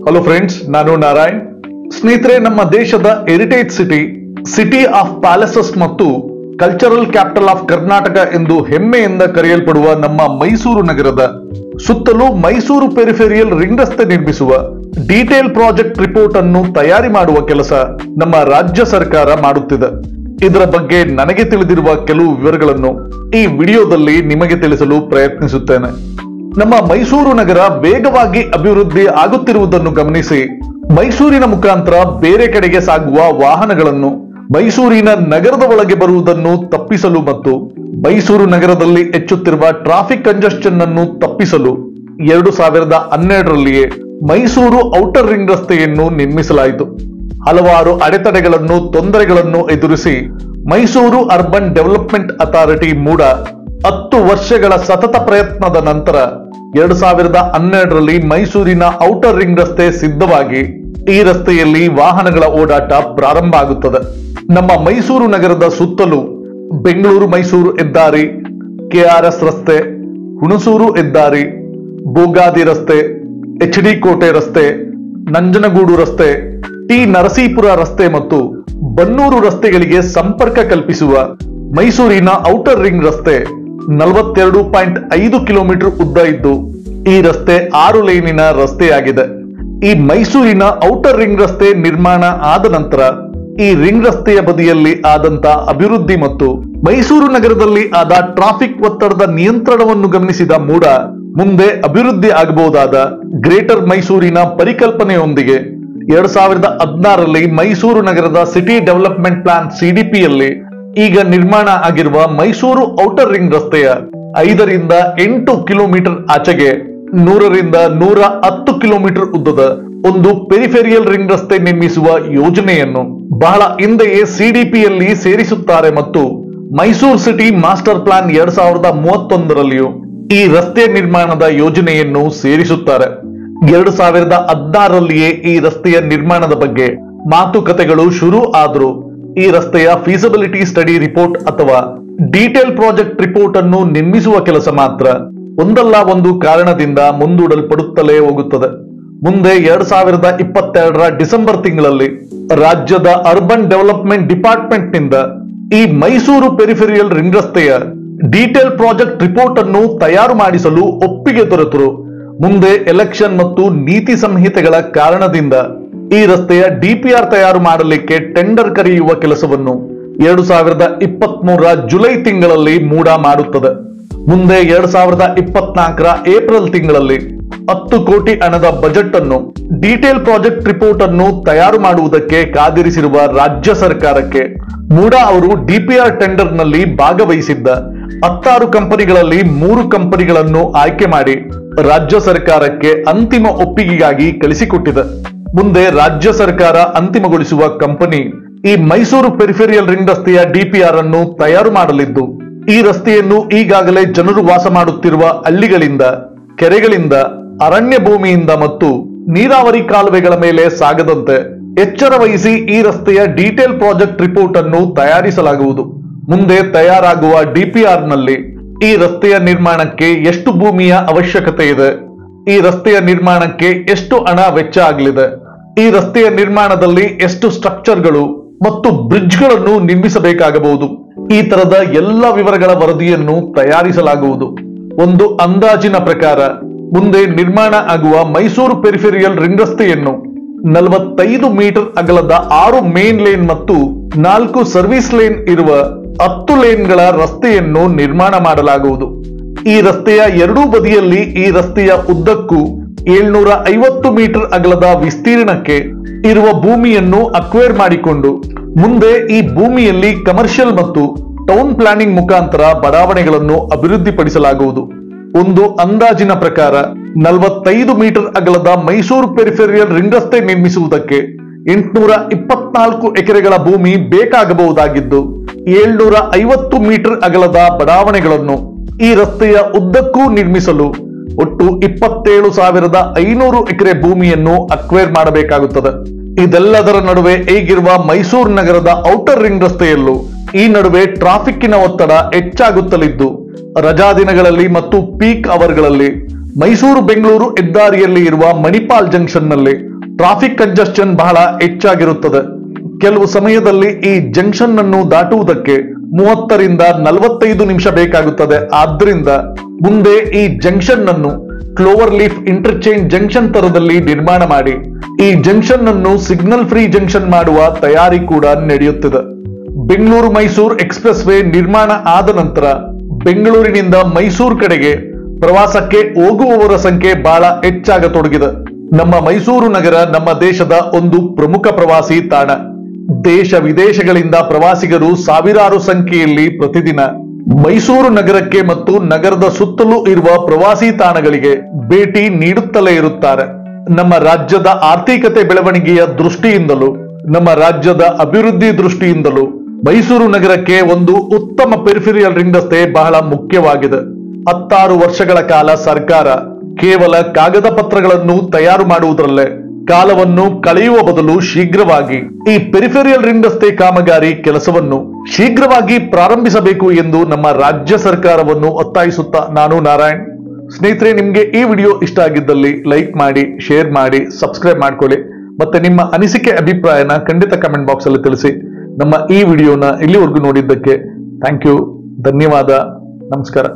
Hello friends, ನಾನು ನಾರಾಯಣ್. ಸ್ನೇಹಿತರೆ, ನಮ್ಮ ದೇಶದ ಹೆರಿಟೇಜ್ ಸಿಟಿ ಆಫ್ ಪ್ಯಾಲೇಸಸ್ ಮತ್ತು ಕಲ್ಚರಲ್ ಕ್ಯಾಪಿಟಲ್ ಆಫ್ ಕರ್ನಾಟಕ ಎಂದು ಹೆಮ್ಮೆಯಿಂದ ಕರೆಯಲ್ಪಡುವ ನಮ್ಮ ಮೈಸೂರು ನಗರದ ಸುತ್ತಲೂ ಮೈಸೂರು ಪೆರಿಫೆರಿಯಲ್ ರಿಂಗ್ ರಸ್ತೆ ನಿರ್ಮಿಸುವ ಡೀಟೇಲ್ ಪ್ರಾಜೆಕ್ಟ್ ರಿಪೋರ್ಟ್ ಅನ್ನು ತಯಾರಿ ಮಾಡುವ ಕೆಲಸ ನಮ್ಮ ರಾಜ್ಯ ಸರ್ಕಾರ ಮಾಡುತ್ತಿದೆ. ಇದರ ಬಗ್ಗೆ ನನಗೆ ತಿಳಿದಿರುವ ಕೆಲವು ವಿವರಗಳನ್ನು ಈ ವಿಡಿಯೋದಲ್ಲಿ ನಿಮಗೆ ತಿಳಿಸಲು ಪ್ರಯತ್ನಿಸುತ್ತೇನೆ. ನಮ್ಮ ಮೈಸೂರು ನಗರ ವೇಗವಾಗಿ ಅಭಿವೃದ್ಧಿ ಆಗುತ್ತಿರುವುದನ್ನು ಗಮನಿಸಿ ಮೈಸೂರಿನ ಮುಖಾಂತರ ಬೇರೆ ಕಡೆಗೆ ಸಾಗುವ ವಾಹನಗಳನ್ನು ಮೈಸೂರಿನ ನಗರದ ಒಳಗೆ ಬರುವುದನ್ನು ತಪ್ಪಿಸಲು ಮತ್ತು ಮೈಸೂರು ನಗರದಲ್ಲಿ ಹೆಚ್ಚುತ್ತಿರುವ ಟ್ರಾಫಿಕ್ ಕಂಜೆಷನ್ ಅನ್ನು ತಪ್ಪಿಸಲು 2012ರಲ್ಲಿಯೇ ಮೈಸೂರು ಔಟರ್ ರಿಂಗ್ ರಸ್ತೆಯನ್ನು ನಿರ್ಮಿಸಲಾಯಿತು. ಹಲವಾರು ಅಡೆತಡೆಗಳನ್ನು ತೊಂದರೆಗಳನ್ನು ಎದುರಿಸಿ ಮೈಸೂರು ಅರ್ಬನ್ ಡೆವಲಪ್ಮೆಂಟ್ ಅಥಾರಿಟಿ ಮೂಡ 10 ವರ್ಷಗಳ ಸತತ ಪ್ರಯತ್ನದ ನಂತರ 2012ರಲ್ಲಿ ಮೈಸೂರಿನ ಔಟರ್ ರಿಂಗ್ ರಸ್ತೆ ಸಿದ್ಧವಾಗಿ ಈ ರಸ್ತೆಯಲ್ಲಿ ವಾಹನಗಳ ಓಡಾಟ ಪ್ರಾರಂಭ ಆಗುತ್ತದೆ. ನಮ್ಮ ಮೈಸೂರು ನಗರದ ಸುತ್ತಲೂ ಬೆಂಗಳೂರು ಮೈಸೂರು ಹೆದ್ದಾರಿ, ಕೆಆರ್ಎಸ್ ರಸ್ತೆ, ಹುಣಸೂರು ಹೆದ್ದಾರಿ, ಬೋಗಾದಿ ರಸ್ತೆ, ಎಚ್.ಡಿ. ಕೋಟೆ ರಸ್ತೆ, ನಂಜನಗೂಡು ರಸ್ತೆ, ಟಿ. ನರಸೀಪುರ ರಸ್ತೆ ಮತ್ತು ಬನ್ನೂರು ರಸ್ತೆಗಳಿಗೆ ಸಂಪರ್ಕ ಕಲ್ಪಿಸುವ ಮೈಸೂರಿನ ಔಟರ್ ರಿಂಗ್ ರಸ್ತೆ 42.5 ಕಿಲೋಮೀಟರ್ ಉದ್ದ ಇದ್ದು ಈ ರಸ್ತೆ 6 ಲೇನಿನ ರಸ್ತೆಯಾಗಿದೆ. ಈ ಮೈಸೂರಿನ ಔಟರ್ ರಿಂಗ್ ರಸ್ತೆ ನಿರ್ಮಾಣ ಆದ ನಂತರ ಈ ರಿಂಗ್ ರಸ್ತೆಯ ಬದಿಯಲ್ಲಿ ಆದಂತ ಅಭಿವೃದ್ಧಿ ಮತ್ತು ಮೈಸೂರು ನಗರದಲ್ಲಿ ಆದ ಟ್ರಾಫಿಕ್ ಒತ್ತಡದ ನಿಯಂತ್ರಣವನ್ನು ಗಮನಿಸಿದ ಮೂಡ ಮುಂದೆ ಅಭಿವೃದ್ಧಿ ಆಗಬಹುದಾದ ಗ್ರೇಟರ್ ಮೈಸೂರಿನ ಪರಿಕಲ್ಪನೆಯೊಂದಿಗೆ 2016ರಲ್ಲಿ ಮೈಸೂರು ನಗರದ ಸಿಟಿ ಡೆವಲಪ್ಮೆಂಟ್ ಪ್ಲಾನ್ ಸಿಡಿಪಿಯಲ್ಲಿ ಈಗ ನಿರ್ಮಾಣ ಆಗಿರುವ ಮೈಸೂರು ಔಟರ್ ರಿಂಗ್ ರಸ್ತೆಯ 5ರಿಂದ 8 ಕಿಲೋಮೀಟರ್ ಆಚೆಗೆ 100ರಿಂದ 110 ಕಿಲೋಮೀಟರ್ ಉದ್ದದ ಒಂದು ಪೆರಿಫೆರಿಯಲ್ ರಿಂಗ್ ರಸ್ತೆ ನಿರ್ಮಿಸುವ ಯೋಜನೆಯನ್ನು ಬಹಳ ಹಿಂದೆಯೇ ಸಿಡಿಪಿಯಲ್ಲಿ ಸೇರಿಸುತ್ತಾರೆ ಮತ್ತು ಮೈಸೂರು ಸಿಟಿ ಮಾಸ್ಟರ್ ಪ್ಲಾನ್ 2031ರಲ್ಲಿಯೂ ಈ ರಸ್ತೆ ನಿರ್ಮಾಣದ ಯೋಜನೆಯನ್ನು ಸೇರಿಸುತ್ತಾರೆ. 2016ರಲ್ಲಿಯೇ ಈ ರಸ್ತೆಯ ನಿರ್ಮಾಣದ ಬಗ್ಗೆ ಮಾತುಕತೆಗಳು ಶುರು ಆದರೂ ಈ ರಸ್ತೆಯ ಫೀಸಿಬಿಲಿಟಿ ಸ್ಟಡಿ ರಿಪೋರ್ಟ್ ಅಥವಾ ಡೀಟೇಲ್ ಪ್ರಾಜೆಕ್ಟ್ ರಿಪೋರ್ಟ್ ಅನ್ನು ನಿರ್ಮಿಸುವ ಕೆಲಸ ಮಾತ್ರ ಒಂದಲ್ಲ ಒಂದು ಕಾರಣದಿಂದ ಮುಂದೂಡಲ್ಪಡುತ್ತಲೇ ಹೋಗುತ್ತದೆ. ಮುಂದೆ 2022ರ ಡಿಸೆಂಬರ್ ತಿಂಗಳಲ್ಲಿ ರಾಜ್ಯದ ಅರ್ಬನ್ ಡೆವಲಪ್ಮೆಂಟ್ ಡಿಪಾರ್ಟ್ಮೆಂಟ್ ನಿಂದ ಈ ಮೈಸೂರು ಪೆರಿಫೆರಿಯಲ್ ರಿಂಗ್ ರಸ್ತೆಯ ಡೀಟೇಲ್ ಪ್ರಾಜೆಕ್ಟ್ ರಿಪೋರ್ಟ್ ಅನ್ನು ತಯಾರು ಮಾಡಿಸಲು ಒಪ್ಪಿಗೆ ದೊರೆತರು. ಮುಂದೆ ಎಲೆಕ್ಷನ್ ಮತ್ತು ನೀತಿ ಸಂಹಿತೆಗಳ ಕಾರಣದಿಂದ ಈ ರಸ್ತೆಯ ಡಿಪಿಆರ್ ತಯಾರು ಮಾಡಲಿಕ್ಕೆ ಟೆಂಡರ್ ಕರೆಯುವ ಕೆಲಸವನ್ನು 2023ರ ಜುಲೈ ತಿಂಗಳಲ್ಲಿ ಮೂಡ ಮಾಡುತ್ತದೆ. ಮುಂದೆ 2024ರ ಏಪ್ರಿಲ್ ತಿಂಗಳಲ್ಲಿ 10 ಕೋಟಿ ಹಣದ ಬಜೆಟ್ ಅನ್ನು ಡೀಟೇಲ್ ಪ್ರಾಜೆಕ್ಟ್ ರಿಪೋರ್ಟ್ ಅನ್ನು ತಯಾರು ಮಾಡುವುದಕ್ಕೆ ಕಾದಿರಿಸಿರುವ ರಾಜ್ಯ ಸರ್ಕಾರಕ್ಕೆ ಮೂಡ ಅವರು ಡಿಪಿಆರ್ ಟೆಂಡರ್ ನಲ್ಲಿ ಭಾಗವಹಿಸಿದ್ದ 16 ಕಂಪನಿಗಳಲ್ಲಿ 3 ಕಂಪನಿಗಳನ್ನು ಆಯ್ಕೆ ಮಾಡಿ ರಾಜ್ಯ ಸರ್ಕಾರಕ್ಕೆ ಅಂತಿಮ ಒಪ್ಪಿಗೆಗಾಗಿ ಕಳಿಸಿಕೊಟ್ಟಿದೆ. ಮುಂದೆ ರಾಜ್ಯ ಸರ್ಕಾರ ಅಂತಿಮಗೊಳಿಸುವ ಕಂಪನಿ ಈ ಮೈಸೂರು ಪೆರಿಫೆರಿಯಲ್ ರಿಂಗ್ ರಸ್ತೆಯ ಡಿಪಿಆರ್ ಅನ್ನು ತಯಾರು ಮಾಡಲಿದ್ದು ಈ ರಸ್ತೆಯನ್ನು ಈಗಾಗಲೇ ಜನರು ವಾಸ ಮಾಡುತ್ತಿರುವ ಹಳ್ಳಿಗಳಿಂದ, ಕೆರೆಗಳಿಂದ, ಅರಣ್ಯ ಭೂಮಿಯಿಂದ ಮತ್ತು ನೀರಾವರಿ ಕಾಲುವೆಗಳ ಮೇಲೆ ಸಾಗದಂತೆ ಎಚ್ಚರ ವಹಿಸಿ ಈ ರಸ್ತೆಯ ಡೀಟೇಲ್ ಪ್ರಾಜೆಕ್ಟ್ ರಿಪೋರ್ಟ್ ಅನ್ನು ತಯಾರಿಸಲಾಗುವುದು. ಮುಂದೆ ತಯಾರಾಗುವ ಡಿಪಿಆರ್ ನಲ್ಲಿ ಈ ರಸ್ತೆಯ ನಿರ್ಮಾಣಕ್ಕೆ ಎಷ್ಟು ಭೂಮಿಯ ಅವಶ್ಯಕತೆ ಇದೆ, ಈ ರಸ್ತೆಯ ನಿರ್ಮಾಣಕ್ಕೆ ಎಷ್ಟು ಹಣ ವೆಚ್ಚ ಆಗಲಿದೆ, ಈ ರಸ್ತೆಯ ನಿರ್ಮಾಣದಲ್ಲಿ ಎಷ್ಟು ಸ್ಟ್ರಕ್ಚರ್ಗಳು ಮತ್ತು ಬ್ರಿಡ್ಜ್ಗಳನ್ನು ನಿರ್ಮಿಸಬೇಕಾಗಬಹುದು, ಈ ತರದ ಎಲ್ಲ ವಿವರಗಳ ವರದಿಯನ್ನು ತಯಾರಿಸಲಾಗುವುದು. ಒಂದು ಅಂದಾಜಿನ ಪ್ರಕಾರ ಮುಂದೆ ನಿರ್ಮಾಣ ಆಗುವ ಮೈಸೂರು ಪೆರಿಫೆರಿಯಲ್ ರಿಂಗ್ ರಸ್ತೆಯನ್ನು 45 ಮೀಟರ್ ಅಗಲದ 6 ಮೇನ್ ಲೇನ್ ಮತ್ತು 4 ಸರ್ವಿಸ್ ಲೇನ್ ಇರುವ 10 ಲೇನ್ಗಳ ರಸ್ತೆಯನ್ನು ನಿರ್ಮಾಣ ಮಾಡಲಾಗುವುದು. ಈ ರಸ್ತೆಯ ಎರಡೂ ಬದಿಯಲ್ಲಿ ಈ ರಸ್ತೆಯ ಉದ್ದಕ್ಕೂ 750 ಮೀಟರ್ ಅಗಲದ ವಿಸ್ತೀರ್ಣಕ್ಕೆ ಇರುವ ಭೂಮಿಯನ್ನು ಅಕ್ವೈರ್ ಮಾಡಿಕೊಂಡು ಮುಂದೆ ಈ ಭೂಮಿಯಲ್ಲಿ ಕಮರ್ಷಿಯಲ್ ಮತ್ತು ಟೌನ್ ಪ್ಲಾನಿಂಗ್ ಮುಖಾಂತರ ಬಡಾವಣೆಗಳನ್ನು ಅಭಿವೃದ್ಧಿಪಡಿಸಲಾಗುವುದು. ಒಂದು ಅಂದಾಜಿನ ಪ್ರಕಾರ 45 ಮೀಟರ್ ಅಗಲದ ಮೈಸೂರು ಪೆರಿಫೆರಿಯಲ್ ರಿಂಗ್ ರಸ್ತೆ ನಿರ್ಮಿಸುವುದಕ್ಕೆ 824 ಎಕರೆಗಳ ಭೂಮಿ ಬೇಕಾಗಬಹುದಾಗಿದ್ದು 750 ಮೀಟರ್ ಅಗಲದ ಬಡಾವಣೆಗಳನ್ನು ಈ ರಸ್ತೆಯ ಉದ್ದಕ್ಕೂ ನಿರ್ಮಿಸಲು ಒಟ್ಟು 27,500 ಎಕರೆ ಭೂಮಿಯನ್ನು ಅಕ್ವೈರ್ ಮಾಡಬೇಕಾಗುತ್ತದೆ. ಇದೆಲ್ಲದರ ನಡುವೆ ಈಗಿರುವ ಮೈಸೂರು ನಗರದ ಔಟರ್ ರಿಂಗ್ ರಸ್ತೆಯಲ್ಲೂ ಈ ನಡುವೆ ಟ್ರಾಫಿಕ್ಕಿನ ಒತ್ತಡ ಹೆಚ್ಚಾಗುತ್ತಲಿದ್ದು ರಜಾ ದಿನಗಳಲ್ಲಿ ಮತ್ತು ಪೀಕ್ ಅವರ್ಗಳಲ್ಲಿ ಮೈಸೂರು ಬೆಂಗಳೂರು ಹೆದ್ದಾರಿಯಲ್ಲಿ ಇರುವ ಮಣಿಪಾಲ್ ಜಂಕ್ಷನ್ ನಲ್ಲಿ ಟ್ರಾಫಿಕ್ ಕಂಜೆಷನ್ ಬಹಳ ಹೆಚ್ಚಾಗಿರುತ್ತದೆ. ಕೆಲವು ಸಮಯದಲ್ಲಿ ಈ ಜಂಕ್ಷನ್ ಅನ್ನು ದಾಟುವುದಕ್ಕೆ 30 ರಿಂದ 45 ನಿಮಿಷ ಬೇಕಾಗುತ್ತದೆ. ಆದ್ದರಿಂದ ಮುಂದೆ ಈ ಜಂಕ್ಷನ್ ಅನ್ನು ಕ್ಲೋವರ್ ಲೀಫ್ ಇಂಟರ್ಚೇಂಜ್ ಜಂಕ್ಷನ್ ತರದಲ್ಲಿ ನಿರ್ಮಾಣ ಮಾಡಿ ಈ ಜಂಕ್ಷನ್ ಅನ್ನು ಸಿಗ್ನಲ್ ಫ್ರೀ ಜಂಕ್ಷನ್ ಮಾಡುವ ತಯಾರಿ ಕೂಡ ನಡೆಯುತ್ತಿದೆ. ಬೆಂಗಳೂರು ಮೈಸೂರು ಎಕ್ಸ್ಪ್ರೆಸ್ ವೇ ನಿರ್ಮಾಣ ಆದ ನಂತರ ಬೆಂಗಳೂರಿನಿಂದ ಮೈಸೂರು ಕಡೆಗೆ ಪ್ರವಾಸಕ್ಕೆ ಹೋಗುವವರ ಸಂಖ್ಯೆ ಬಹಳ ಹೆಚ್ಚಾಗತೊಡಗಿದೆ. ನಮ್ಮ ಮೈಸೂರು ನಗರ ನಮ್ಮ ದೇಶದ ಒಂದು ಪ್ರಮುಖ ಪ್ರವಾಸಿ ತಾಣ. ದೇಶ ವಿದೇಶಗಳಿಂದ ಪ್ರವಾಸಿಗರು ಸಾವಿರಾರು ಸಂಖ್ಯೆಯಲ್ಲಿ ಪ್ರತಿದಿನ ಮೈಸೂರು ನಗರಕ್ಕೆ ಮತ್ತು ನಗರದ ಸುತ್ತಲೂ ಇರುವ ಪ್ರವಾಸಿ ತಾಣಗಳಿಗೆ ಭೇಟಿ ನೀಡುತ್ತಲೇ ಇರುತ್ತಾರೆ. ನಮ್ಮ ರಾಜ್ಯದ ಆರ್ಥಿಕತೆ ಬೆಳವಣಿಗೆಯ ದೃಷ್ಟಿಯಿಂದಲೂ ನಮ್ಮ ರಾಜ್ಯದ ಅಭಿವೃದ್ಧಿ ದೃಷ್ಟಿಯಿಂದಲೂ ಮೈಸೂರು ನಗರಕ್ಕೆ ಒಂದು ಉತ್ತಮ ಪೆರಿಫೆರಿಯಲ್ ರಿಂಗ್ ರಸ್ತೆ ಬಹಳ ಮುಖ್ಯವಾಗಿದೆ. 16 ವರ್ಷಗಳ ಕಾಲ ಸರ್ಕಾರ ಕೇವಲ ಕಾಗದ ಪತ್ರಗಳನ್ನು ತಯಾರು ಮಾಡುವುದರಲ್ಲೇ ಕಾಲವನ್ನು ಕಳೆಯುವ ಬದಲು ಶೀಘ್ರವಾಗಿ ಈ ಪೆರಿಫೆರಿಯಲ್ ರಿಂಗ್ ರಸ್ತೆ ಕಾಮಗಾರಿ ಕೆಲಸವನ್ನು ಶೀಘ್ರವಾಗಿ ಪ್ರಾರಂಭಿಸಬೇಕು ಎಂದು ನಮ್ಮ ರಾಜ್ಯ ಸರ್ಕಾರವನ್ನು ಒತ್ತಾಯಿಸುತ್ತಾ ನಾನು ನಾರಾಯಣ್. ಸ್ನೇಹಿತರೆ, ನಿಮ್ಗೆ ಈ ವಿಡಿಯೋ ಇಷ್ಟ ಆಗಿದ್ದಲ್ಲಿ ಲೈಕ್ ಮಾಡಿ, ಶೇರ್ ಮಾಡಿ, ಸಬ್ಸ್ಕ್ರೈಬ್ ಮಾಡ್ಕೊಳ್ಳಿ. ಮತ್ತೆ ನಿಮ್ಮ ಅನಿಸಿಕೆ ಅಭಿಪ್ರಾಯನ ಖಂಡಿತ ಕಮೆಂಟ್ ಬಾಕ್ಸ್ ಅಲ್ಲಿ ತಿಳಿಸಿ. ನಮ್ಮ ಈ ವಿಡಿಯೋನ ಇಲ್ಲಿವರೆಗೂ ನೋಡಿದ್ದಕ್ಕೆ ಥ್ಯಾಂಕ್ ಯು, ಧನ್ಯವಾದ, ನಮಸ್ಕಾರ.